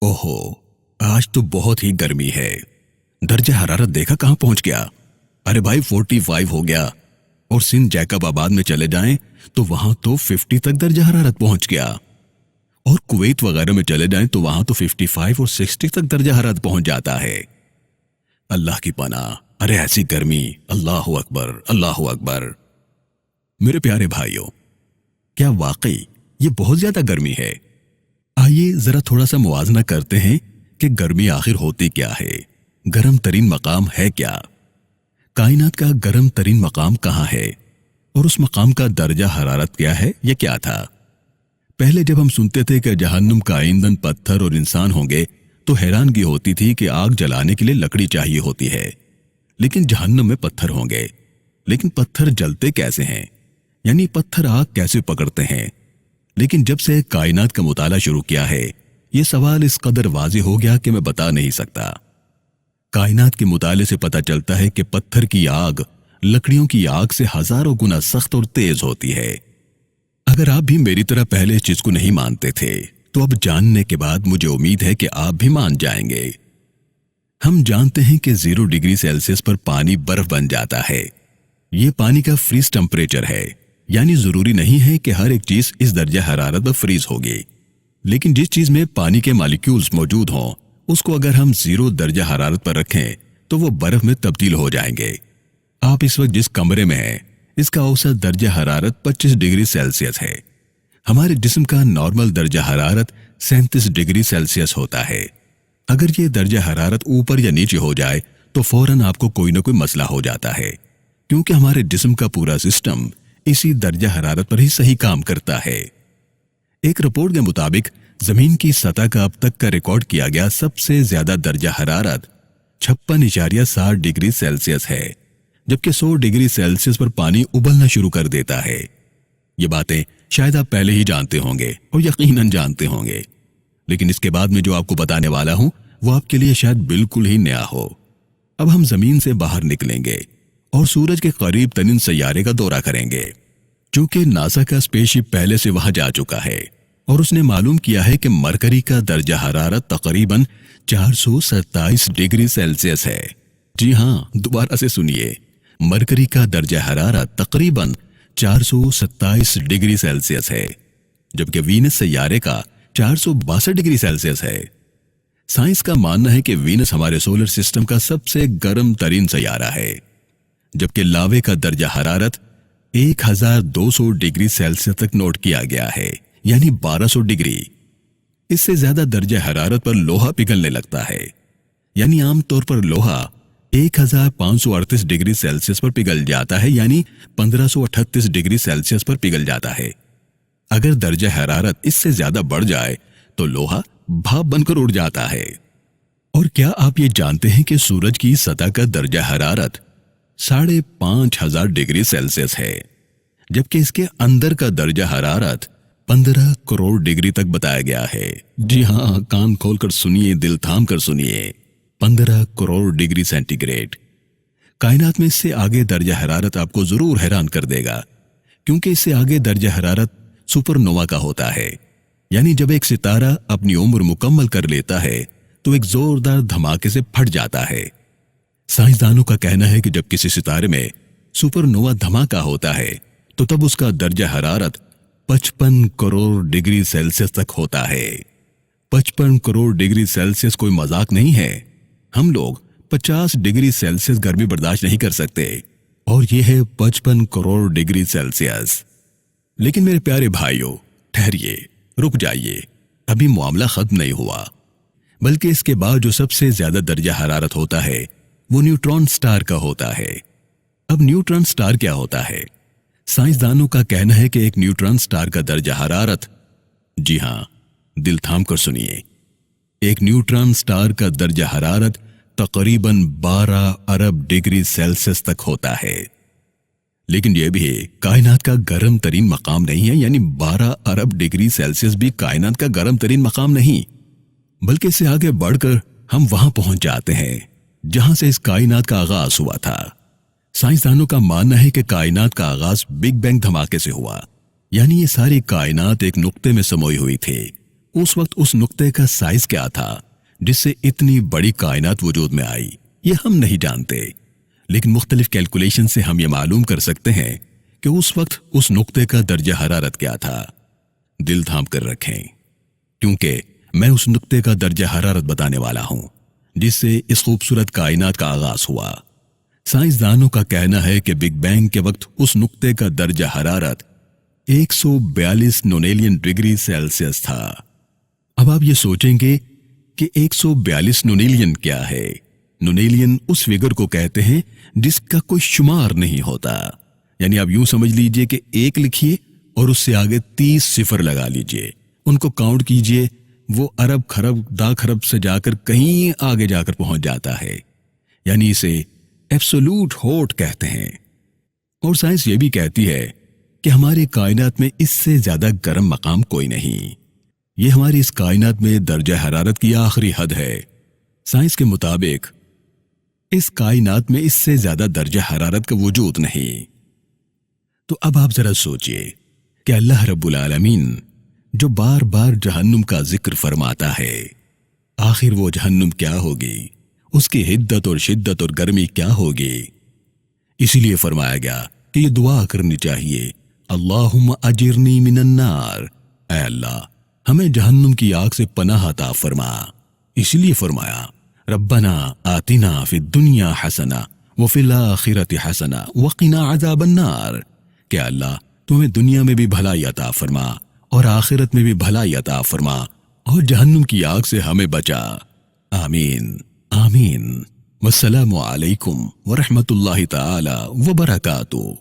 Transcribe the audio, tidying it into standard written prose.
ओहो, आज तो बहुत ही गर्मी है। दर्जा हरारत देखा कहां पहुंच गया। अरे भाई 45 हो गया। और सिंध जैकबाबाद में चले जाएं तो वहां तो 50 तक दर्जा हरारत पहुंच गया। और कुवैत वगैरह में चले जाएं तो वहां तो 55 और 60 तक दर्जा हरारत पहुंच जाता है। अल्लाह की पनाह। अरे ऐसी गर्मी, अल्लाहु अकबर, अल्लाहु अकबर। मेरे प्यारे भाइयों, क्या वाकई ये बहुत ज्यादा गर्मी है? आइए जरा थोड़ा सा मुआवजा करते हैं कि गर्मी आखिर होती क्या है, गर्म तरीन मकाम है क्या, कायनात का गर्म तरीन मकाम कहाँ है और उस मकाम का दर्जा हरारत क्या है, यह क्या था। पहले जब हम सुनते थे कि जहन्नुम का ईंधन पत्थर और इंसान होंगे तो हैरानगी होती थी कि आग जलाने के लिए लकड़ी चाहिए होती है, लेकिन जहन्नुम में पत्थर होंगे। लेकिन पत्थर जलते कैसे हैं, यानी पत्थर आग कैसे पकड़ते हैं। लेकिन जब से कायनात का मुताला शुरू किया है, यह सवाल इस कदर वाज़ेह हो गया कि मैं बता नहीं सकता। कायनात के मुताले से पता चलता है कि पत्थर की आग लकड़ियों की आग से हजारों गुना सख्त और तेज होती है। अगर आप भी मेरी तरह पहले इस चीज को नहीं मानते थे तो अब जानने के बाद मुझे उम्मीद है कि आप भी मान जाएंगे। हम जानते हैं कि 0 डिग्री सेल्सियस पर पानी बर्फ बन जाता है। यह पानी का फ्रीज टेम्परेचर है, यानी जरूरी नहीं है कि हर एक चीज इस दर्जा हरारत पर फ्रीज होगी, लेकिन जिस चीज में पानी के मॉलिक्यूल्स मौजूद हों उसको अगर हम 0 दर्जा हरारत पर रखें तो वो बर्फ में तब्दील हो जाएंगे। आप इस वक्त जिस कमरे में हैं इसका औसत दर्जा हरारत 25 डिग्री सेल्सियस है। हमारे जिस्म का नॉर्मल दर्जा हरारत 37 डिग्री सेल्सियस होता है। अगर ये दर्जा हरारत ऊपर या नीचे हो जाए तो फौरन आपको कोई ना कोई मसला हो जाता है, क्योंकि हमारे जिस्म का पूरा सिस्टम इसी दर्जा हरारत पर ही सही काम करता है। एक रिपोर्ट के मुताबिक जमीन की सतह का अब तक का रिकॉर्ड किया गया सबसे ज्यादा दर्जा हरारत 56.7 डिग्री सेल्सियस है, जबकि 100 डिग्री सेल्सियस पर पानी उबलना शुरू कर देता है। ये बातें शायद आप पहले ही जानते होंगे और यकीनन जानते होंगे, लेकिन इसके बाद में जो आपको बताने वाला हूं वो आपके लिए शायद बिल्कुल ही नया हो। अब हम जमीन से बाहर निकलेंगे और सूरज के करीब तरीन सैयारे का दौरा करेंगे। चूंकि नासा का स्पेसशिप पहले से वहां जा चुका है और उसने मालूम किया है कि मरकरी का दर्जा हरारत तकरीबन 427 डिग्री सेल्सियस है। जी हां, दोबारा से सुनिए, मरकरी का दर्जा हरारत तकरीबन 427 डिग्री सेल्सियस है, जबकि वीनस सैयारे का 462 डिग्री सेल्सियस है। साइंस का मानना है कि वीनस हमारे सोलर सिस्टम का सबसे गर्म तरीन सैयारा है, जबकि लावे का दर्जा हरारत 1200 डिग्री सेल्सियस तक नोट किया गया है, यानी 1200 डिग्री। इससे ज्यादा दर्जा हरारत पर लोहा पिघलने लगता है, यानी आमतौर पर लोहा 1538 डिग्री सेल्सियस पर पिघल जाता है, यानी 1538 डिग्री सेल्सियस पर पिघल जाता है। अगर दर्जा हरारत इससे ज्यादा बढ़ जाए तो लोहा भाप बनकर उड़ जाता है। और क्या आप ये जानते हैं कि सूरज की सतह का दर्जा हरारत 5500 डिग्री सेल्सियस है, जबकि इसके अंदर का दर्जा हरारत 15 करोड़ डिग्री तक बताया गया है। जी हां, कान खोलकर सुनिए, दिल थाम कर सुनिए, 15 करोड़ डिग्री सेंटीग्रेड। कायनात में इससे आगे दर्जा हरारत आपको जरूर हैरान कर देगा, क्योंकि इससे आगे दर्जा हरारत सुपरनोवा का होता है, यानी जब एक सितारा अपनी उम्र मुकम्मल कर लेता है तो एक जोरदार धमाके से फट जाता है। साइंसदानों का कहना है कि जब किसी सितारे में सुपरनोवा धमाका होता है तो तब उसका दर्जा हरारत 55 करोड़ डिग्री सेल्सियस तक होता है। 55 करोड़ डिग्री सेल्सियस कोई मजाक नहीं है। हम लोग 50 डिग्री सेल्सियस गर्मी बर्दाश्त नहीं कर सकते, और यह है 55 करोड़ डिग्री सेल्सियस। लेकिन मेरे प्यारे भाइयों, ठहरिए, रुक जाइए, अभी मामला खत्म नहीं हुआ। बल्कि इसके बाद जो सबसे ज्यादा दर्जा हरारत होता है वो न्यूट्रॉन स्टार का होता है। अब न्यूट्रॉन स्टार क्या होता है? साइंसदानों का कहना है कि एक न्यूट्रॉन स्टार का दर्जा हरारत, जी हां, दिल थाम कर सुनिए, एक न्यूट्रॉन स्टार का दर्जा हरारत तकरीबन 12 अरब डिग्री सेल्सियस तक होता है। लेकिन यह भी कायनात का गर्म तरीन मकाम नहीं है, यानी 12 अरब डिग्री सेल्सियस भी कायनात का गर्म तरीन मकाम नहीं, बल्कि इससे आगे बढ़कर हम वहां पहुंच जाते हैं जहां से इस कायनात का आगाज हुआ था। साइंसदानों का मानना है कि कायनात का आगाज बिग बैंग धमाके से हुआ, यानी ये सारी कायनात एक नुक्ते में समोई हुई थी उस वक्त उस नुक्ते का साइज क्या था जिससे इतनी बड़ी कायनात वजूद में आई, ये हम नहीं जानते, लेकिन मुख्तलिफ कैलकुलेशन से हम ये मालूम कर सकते हैं कि उस वक्त उस नुक्ते का दर्जा हरारत क्या था। दिल थाम कर रखें, क्योंकि मैं उस नुक्ते का दर्जा हरारत बताने वाला हूं जिससे इस खूबसूरत कायनात का आगाज हुआ। साइंसदानों का कहना है कि बिग बैंग के वक्त उस नुक्ते का दर्जा हरारत 142 नोनेलियन डिग्री सेल्सियस था। अब आप ये सोचेंगे कि 142 नोनेलियन क्या है। नोनेलियन उस फिगर को कहते हैं जिसका कोई शुमार नहीं होता, यानी आप यूं समझ लीजिए कि 1 लिखिए और उससे आगे 30 सिफर लगा लीजिए, उनको काउंट कीजिए, वो अरब खरब दा खरब से जाकर कहीं आगे जाकर पहुंच जाता है, यानी इसे एब्सोल्यूट हॉट कहते हैं। और साइंस ये भी कहती है कि हमारी कायनात में इससे ज्यादा गर्म मकाम कोई नहीं। ये हमारी इस कायनात में दर्जा हरारत की आखिरी हद है। साइंस के मुताबिक इस कायनात में इससे ज्यादा दर्जा हरारत का वजूद नहीं। तो अब आप जरा सोचिए कि अल्लाह रब्बुल आलमीन जो बार बार जहन्नुम का जिक्र फरमाता है, आखिर वो जहन्नुम क्या होगी, उसकी हिद्दत और शिद्दत और गर्मी क्या होगी। इसीलिए फरमाया गया कि ये दुआ करनी चाहिए, अल्लाहुम्मा अजिरनी मिनन्नार, ऐ अल्लाह हमें जहन्नुम की आग से पनाह अता फरमा। इसलिए फरमाया रब्बना आतिना फिद दुनिया हसना व फिल आखिरति हसना व क़िना अज़ाबन्नार, कि अल्लाह तुम्हें दुनिया में भी भलाई अता फरमा और आखिरत में भी भलाई अता फरमा और जहन्नुम की आग से हमें बचा। आमीन आमीन। वस्सलामु अलैकुम व रहमतुल्लाहि ताला व बरकातुहू।